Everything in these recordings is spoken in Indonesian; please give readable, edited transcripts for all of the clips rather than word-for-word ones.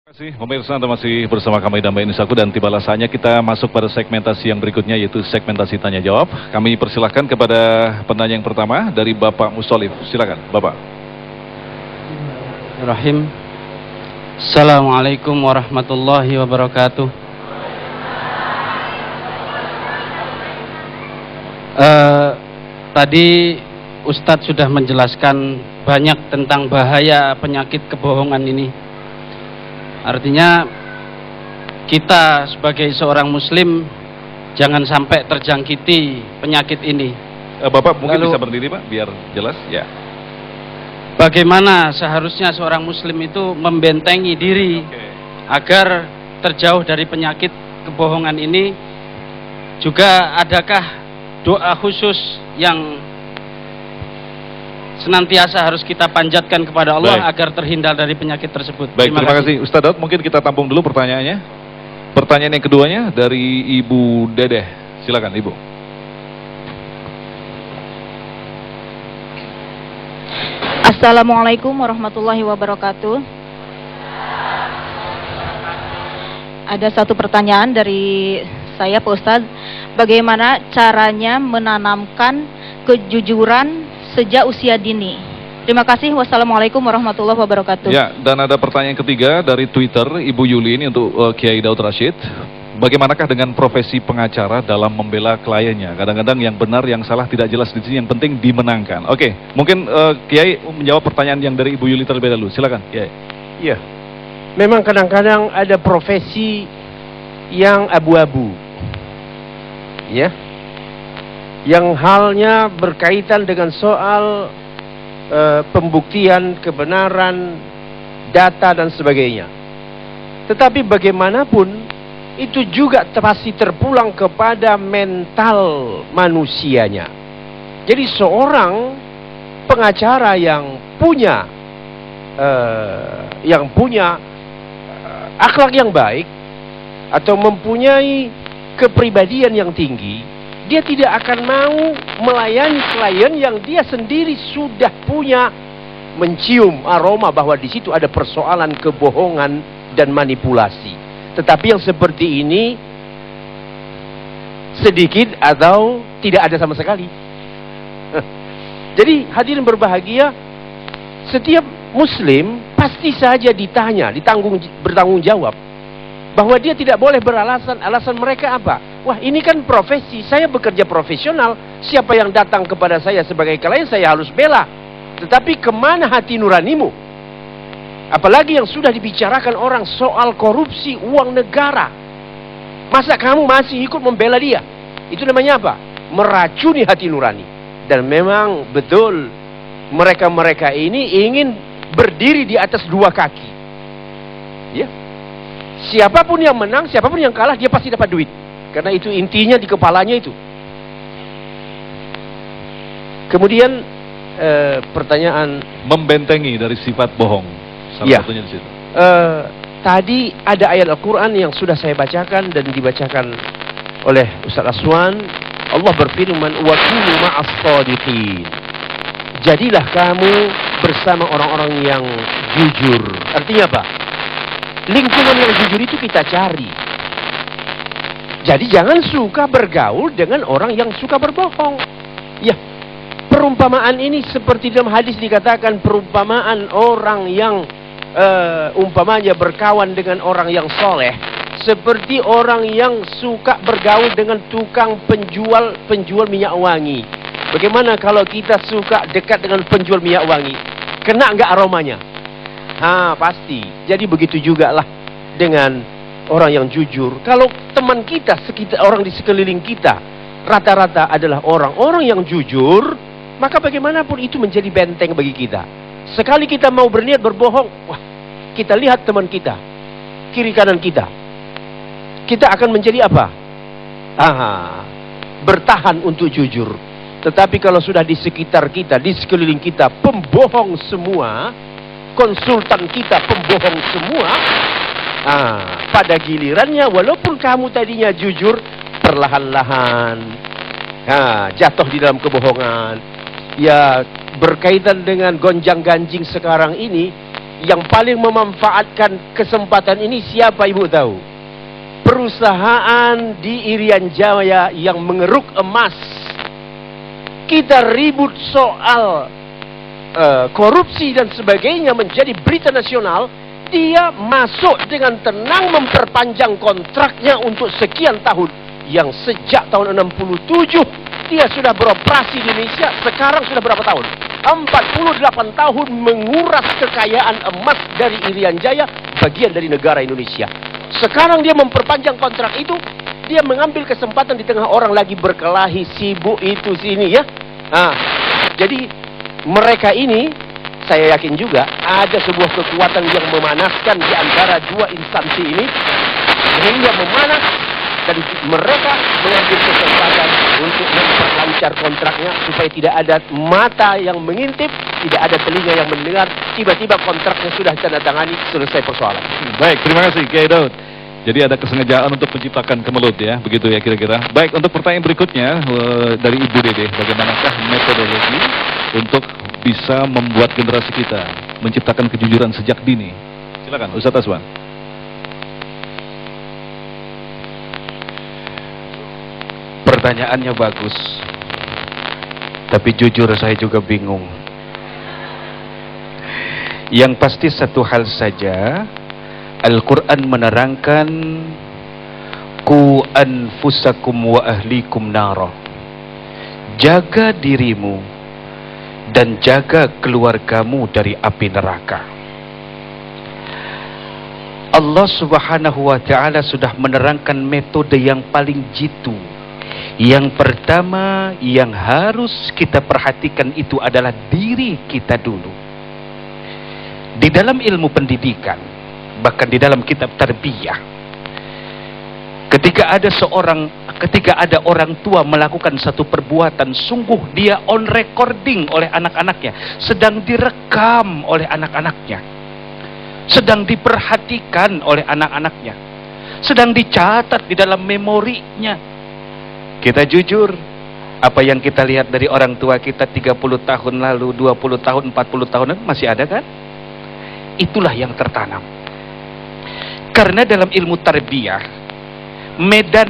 Terima kasih pemirsa, Anda masih bersama kami dan Mbak Inisaku, dan tibalah saatnya kita masuk pada segmentasi yang berikutnya, yaitu segmentasi tanya jawab. Kami persilahkan kepada penanya yang pertama dari Bapak Musolif. Silakan Bapak. Rahim. Assalamualaikum warahmatullahi wabarakatuh. Tadi Ustadz sudah menjelaskan banyak tentang bahaya penyakit kebohongan ini. Artinya kita sebagai seorang muslim jangan sampai terjangkiti penyakit ini. Bapak mungkin bisa berdiri Pak, biar jelas ya. Bagaimana seharusnya seorang muslim itu membentengi diri agar terjauh dari penyakit kebohongan ini? Juga adakah doa khusus yang senantiasa harus kita panjatkan kepada Allah agar terhindar dari penyakit tersebut? Baik, terima kasih Ustadz Daud. Mungkin kita tampung dulu pertanyaannya. Pertanyaan yang keduanya dari Ibu Dedeh. Silakan Ibu. Assalamualaikum warahmatullahi wabarakatuh. Ada satu pertanyaan dari saya Pak Ustadz. Bagaimana caranya menanamkan kejujuran sejak usia dini? Terima kasih. Wassalamualaikum warahmatullahi wabarakatuh. Ya, dan ada pertanyaan ketiga dari Twitter Ibu Yuli, ini untuk Kiai Daud Rashid. Bagaimanakah dengan profesi pengacara dalam membela kliennya? Kadang-kadang yang benar, yang salah tidak jelas di sini, yang penting dimenangkan. Oke, mungkin Kiai menjawab pertanyaan yang dari Ibu Yuli terlebih dahulu. Silakan Kiai. Iya, memang kadang-kadang ada profesi yang abu-abu, ya, yang halnya berkaitan dengan soal pembuktian kebenaran data dan sebagainya. Tetapi bagaimanapun itu juga pasti terpulang kepada mental manusianya. Jadi seorang pengacara yang punya akhlak yang baik atau mempunyai kepribadian yang tinggi, dia tidak akan mau melayani klien yang dia sendiri sudah punya mencium aroma bahwa di situ ada persoalan kebohongan dan manipulasi. Tetapi yang seperti ini sedikit atau tidak ada sama sekali. Jadi hadirin berbahagia, setiap muslim pasti saja ditanya, bertanggung jawab bahwa dia tidak boleh beralasan. Alasan mereka apa? Wah, ini kan profesi, saya bekerja profesional, siapa yang datang kepada saya sebagai klien saya harus bela. Tetapi kemana hati nuranimu? Apalagi yang sudah dibicarakan orang soal korupsi uang negara. Masa kamu masih ikut membela dia? Itu namanya apa? Meracuni hati nurani. Dan memang betul, mereka-mereka ini ingin berdiri di atas dua kaki. Ya. Siapapun yang menang, siapapun yang kalah, dia pasti dapat duit. Karena itu intinya di kepalanya itu. Kemudian pertanyaan membentengi dari sifat bohong. Salah satunya di situ. Tadi ada ayat Al-Quran yang sudah saya bacakan dan dibacakan oleh Ustaz Aswan. Allah berfirman, wa kunu ma'as shadiqin. Jadilah kamu bersama orang-orang yang jujur. Artinya apa? Lingkungan yang jujur itu kita cari. Jadi jangan suka bergaul dengan orang yang suka berbohong. Ya, perumpamaan ini seperti dalam hadis dikatakan, perumpamaan orang yang umpamanya berkawan dengan orang yang soleh seperti orang yang suka bergaul dengan tukang penjual minyak wangi. Bagaimana kalau kita suka dekat dengan penjual minyak wangi? Kena nggak aromanya? Pasti. Jadi begitu juga lah dengan orang yang jujur. Kalau teman kita, orang di sekeliling kita rata-rata adalah orang-orang yang jujur, maka bagaimanapun itu menjadi benteng bagi kita. Sekali kita mau berniat berbohong, wah, kita lihat teman kita, kiri kanan kita akan menjadi apa? Bertahan untuk jujur. Tetapi kalau sudah di sekitar kita, di sekeliling kita, pembohong semua, konsultan kita pembohong semua, pada gilirannya walaupun kamu tadinya jujur, perlahan-lahan jatuh di dalam kebohongan. Ya, berkaitan dengan gonjang-ganjing sekarang ini, Yang paling memanfaatkan kesempatan ini siapa ibu tahu? Perusahaan di Irian Jaya yang mengeruk emas. Kita ribut soal korupsi dan sebagainya menjadi berita nasional. Dia masuk dengan tenang memperpanjang kontraknya untuk sekian tahun. Yang sejak tahun 67 dia sudah beroperasi di Indonesia. Sekarang sudah berapa tahun? 48 tahun menguras kekayaan emas dari Irian Jaya, bagian dari negara Indonesia. Sekarang dia memperpanjang kontrak itu. Dia mengambil kesempatan di tengah orang lagi berkelahi, sibuk itu sini ya. Nah, jadi mereka ini, saya yakin juga ada sebuah kekuatan yang memanaskan di antara dua instansi ini, sehingga memanas dan mereka mengambil kesempatan untuk memperlancar kontraknya supaya tidak ada mata yang mengintip, tidak ada telinga yang mendengar. Tiba-tiba kontraknya sudah tanda-tangani, selesai persoalan. Baik, terima kasih Kiai Daud. Jadi ada kesengajaan untuk menciptakan kemelut ya, begitu ya kira-kira. Baik, untuk pertanyaan berikutnya dari Ibu Dede, bagaimanakah metodologi untuk bisa membuat generasi kita menciptakan kejujuran sejak dini? Silakan Ustaz Aswan. Pertanyaannya bagus, tapi jujur saya juga bingung. Yang pasti satu hal saja, Al-Quran menerangkan Ku anfusakum wa ahlikum nara. Jaga dirimu dan jaga keluargamu dari api neraka. Allah Subhanahu wa ta'ala sudah menerangkan metode yang paling jitu. Yang pertama yang harus kita perhatikan itu adalah diri kita dulu. Di dalam ilmu pendidikan, bahkan di dalam kitab tarbiyah, ketika ada orang tua melakukan satu perbuatan, sungguh dia on recording oleh anak-anaknya, sedang direkam oleh anak-anaknya, sedang diperhatikan oleh anak-anaknya, sedang dicatat di dalam memorinya. Kita jujur, apa yang kita lihat dari orang tua kita 30 tahun lalu, 20 tahun, 40 tahun masih ada kan? Itulah yang tertanam. Karena dalam ilmu tarbiyah, medan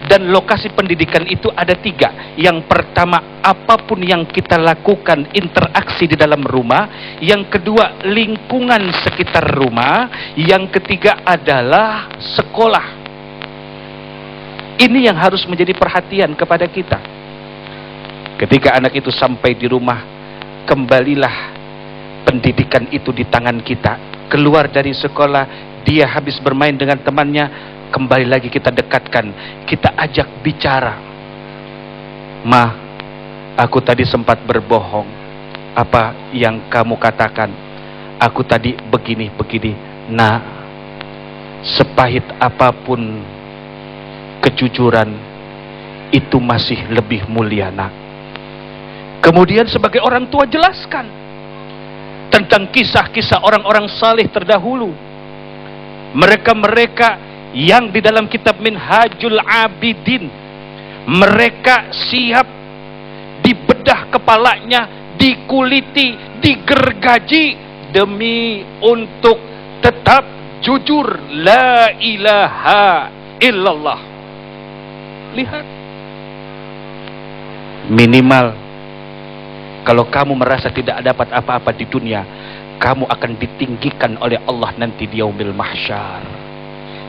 dan lokasi pendidikan itu ada 3. Yang pertama, apapun yang kita lakukan, interaksi di dalam rumah. Yang kedua, lingkungan sekitar rumah. Yang ketiga adalah sekolah. Ini yang harus menjadi perhatian kepada kita. Ketika anak itu sampai di rumah, kembalilah pendidikan itu di tangan kita. Keluar dari sekolah, dia habis bermain dengan temannya, kembali lagi kita dekatkan, kita ajak bicara. Ma, aku tadi sempat berbohong. Apa yang kamu katakan? Aku tadi begini-begini. Nah, sepahit apapun kejujuran, itu masih lebih mulia, nak. Kemudian sebagai orang tua jelaskan tentang kisah-kisah orang-orang saleh terdahulu. Mereka-mereka yang di dalam kitab Minhajul Abidin, mereka siap dibedah kepalanya, dikuliti, digergaji demi untuk tetap jujur la ilaha illallah. Lihat, minimal kalau kamu merasa tidak dapat apa-apa di dunia, kamu akan ditinggikan oleh Allah nanti di yaumil mahsyar.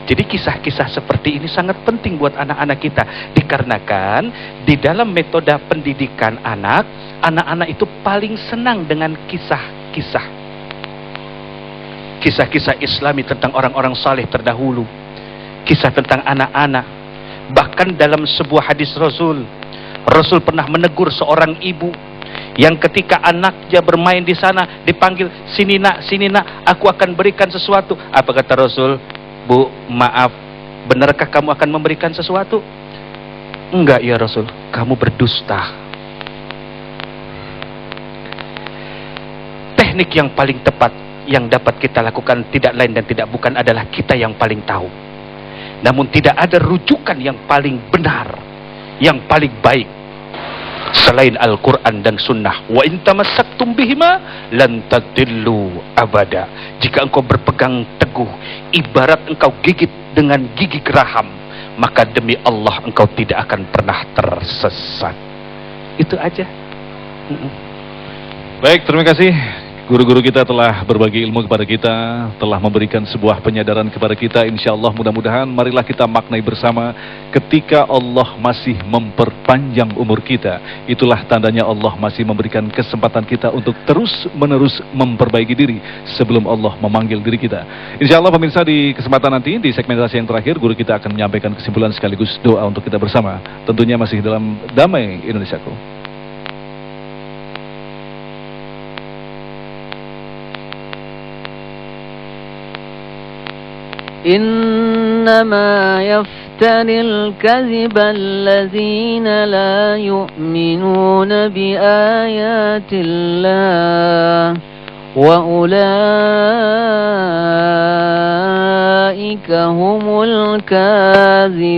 Jadi kisah-kisah seperti ini sangat penting buat anak-anak kita, dikarenakan di dalam metode pendidikan anak-anak itu paling senang dengan kisah-kisah Islami tentang orang-orang saleh terdahulu, kisah tentang anak-anak. Bahkan dalam sebuah hadis Rasul pernah menegur seorang ibu yang ketika anaknya bermain di sana dipanggil, sini nak, aku akan berikan sesuatu. Apa kata Rasul? Bu, maaf, benarkah kamu akan memberikan sesuatu? Enggak ya Rasul, kamu berdusta. Teknik yang paling tepat yang dapat kita lakukan tidak lain dan tidak bukan adalah kita yang paling tahu. Namun tidak ada rujukan yang paling benar, yang paling baik selain Al-Quran dan Sunnah. Wa in tamassaktum bihima lan tadillu abada. Jika engkau berpegang teguh, ibarat engkau gigit dengan gigi geraham, maka demi Allah engkau tidak akan pernah tersesat. Itu aja. Baik, terima kasih. Guru-guru kita telah berbagi ilmu kepada kita, telah memberikan sebuah penyadaran kepada kita. Insya Allah mudah-mudahan marilah kita maknai bersama, ketika Allah masih memperpanjang umur kita, itulah tandanya Allah masih memberikan kesempatan kita untuk terus-menerus memperbaiki diri sebelum Allah memanggil diri kita. Insya Allah pemirsa, di kesempatan nanti, di segmentasi yang terakhir, guru kita akan menyampaikan kesimpulan sekaligus doa untuk kita bersama. Tentunya masih dalam Damai Indonesiaku. إنما يفتري الكذب الذين لا يؤمنون بآيات الله وأولئك هم الكاذبون.